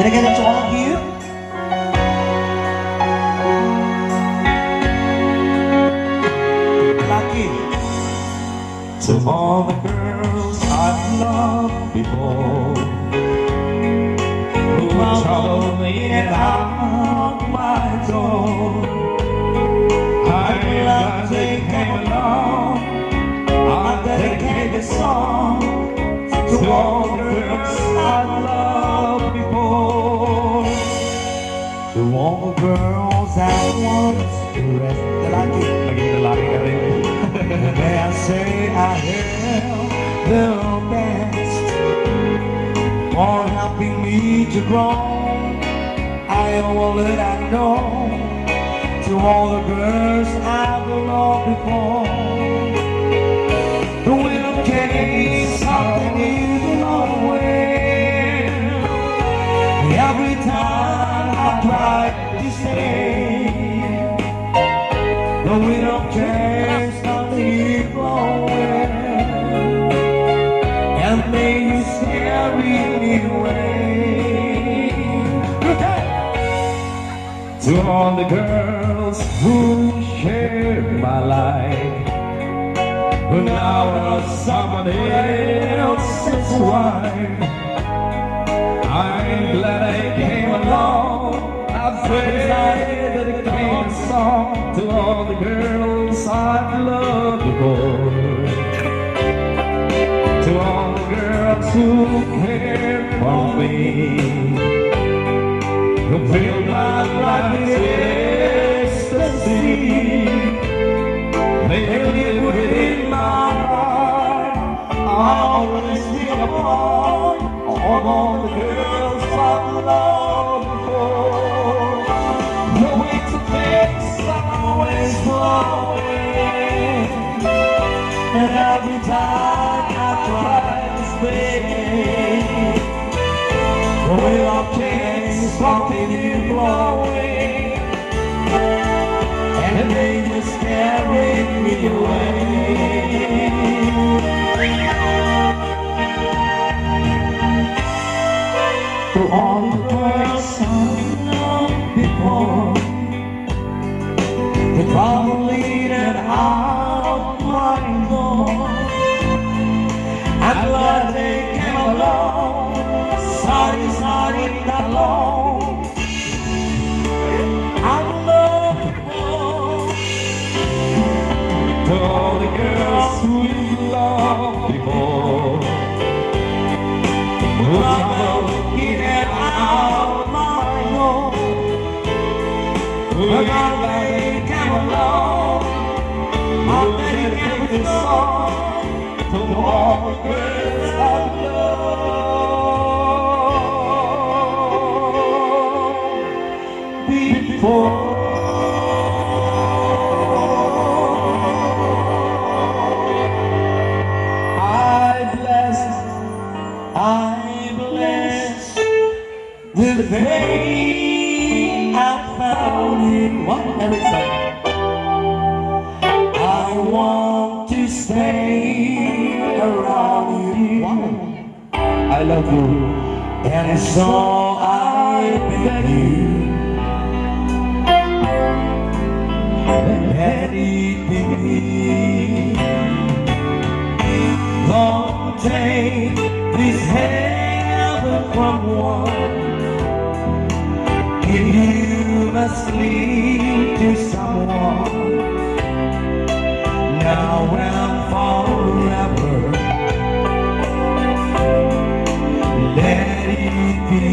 Dedicated to all of you. Lucky. To all the girls I've loved before, who troubled me and out my door. I'm glad they came along. I dedicate this song to all the girls I've loved before, to all the girls that once rest the lucky. May I say I held the best for helping me to grow. I owe all that I know to all the girls I've loved before. The winter came, something is away. Every time I tried to stay, the winter came, something is away, and they carry me away. To all the girls who shared my life, who now are somebody else's wife, I'm glad I came along. I pray I dedicate a song to all the girls I've loved before, to all the girls who cared for me, who filled my life with ecstasy. They live within my heart. I always think upon all the girls I've loved before. The winter takes, I'm always flowing, and every time I try to stay, the way of change, something is blowing, and they just carry me away. To all the girls I've loved before, they probably that out my door. I'm glad they came along. Sorry, not long. I'm loved before. To all the girls who you loved before, who troubled in and out my door, who they came along. I'm dedicating this song to all the girls I've loved before. I bless the day I found you. What? Everything. I want to stay around you. I love you, and so I beg you, let it be. Don't take this heaven from one. If you must lead to someone, now and forever, let it be.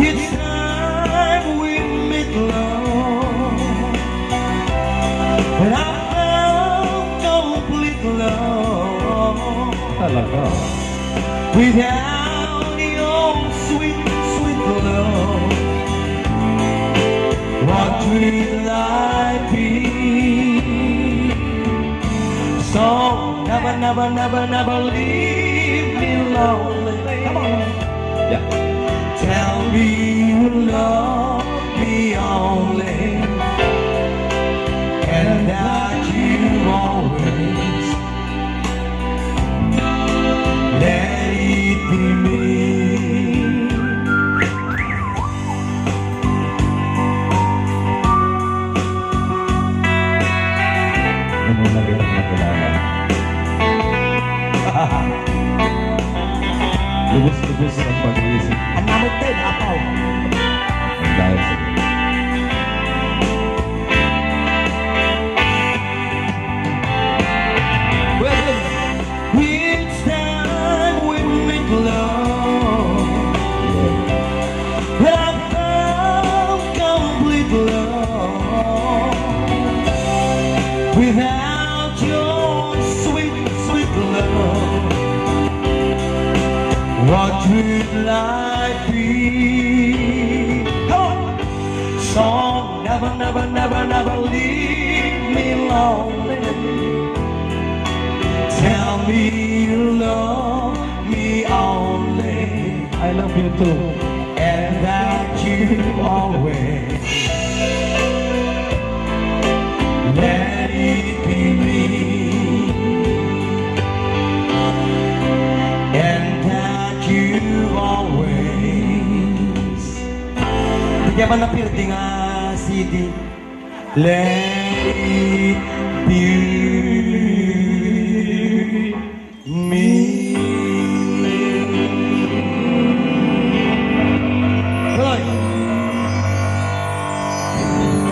It's time we meet, love, and I love God. Without your sweet, sweet love, what will I be? So never, never, never, never leave me lonely. Come on. Yeah. Tell me you love me only, and that you always let it lubos ng pag-iisip. Ang number 10, Apaw. Ang dahil sa Each time we make love, I found complete love. Without your sweet, sweet love, what would life be? Come on! So never, never, never, never leave me lonely. Tell me you love me only. I love you too. And that you always let it be me. And that you always. Bigyan ba na pirti nga CD? Let it be me. Good.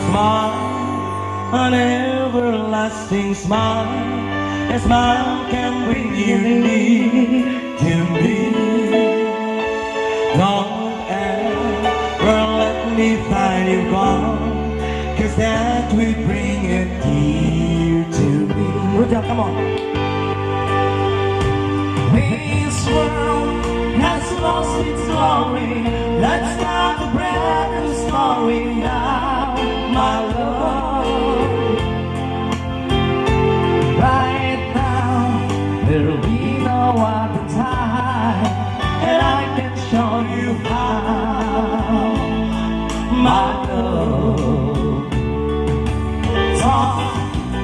Smile, an everlasting smile. A smile can bring you near to me. Don't ever let me find you gone, 'cause that will bring a tear to me. Rujak, come on. This world has lost its glory. Let's start a brand new story now, my love. Right now, there'll be no other time, and I can show you how, my love. Talk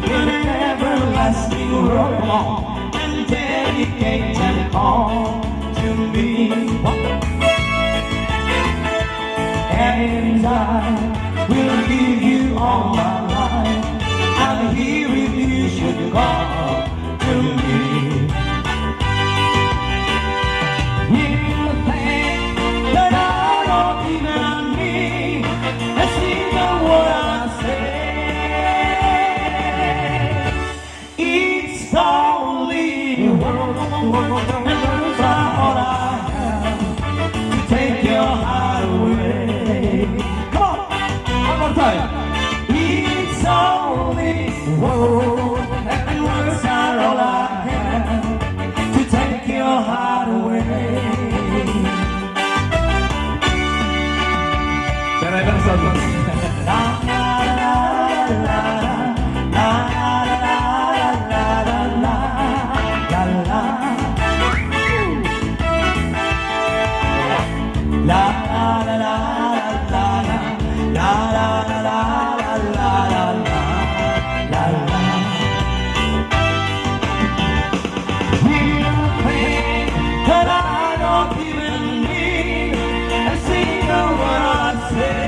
in an everlasting world and dedicate them all to me. And I will give you all my life. I'm here if you should call to me. You think that I don't even need a single word I say. It's only words, and words are all I have to take your heart away. Come on, one more time. It's only words, and words are all I have to take your heart away. Pero ibang song. La la la la la la la la la la la. La la la la la la la la la la la. You think that I don't even need a single word I say.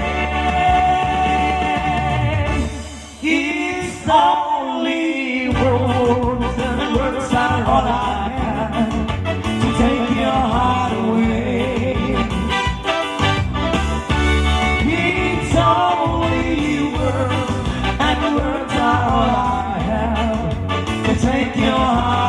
It's only words, and words are all I have to take your heart away. It's only words, and words are all I have to take your heart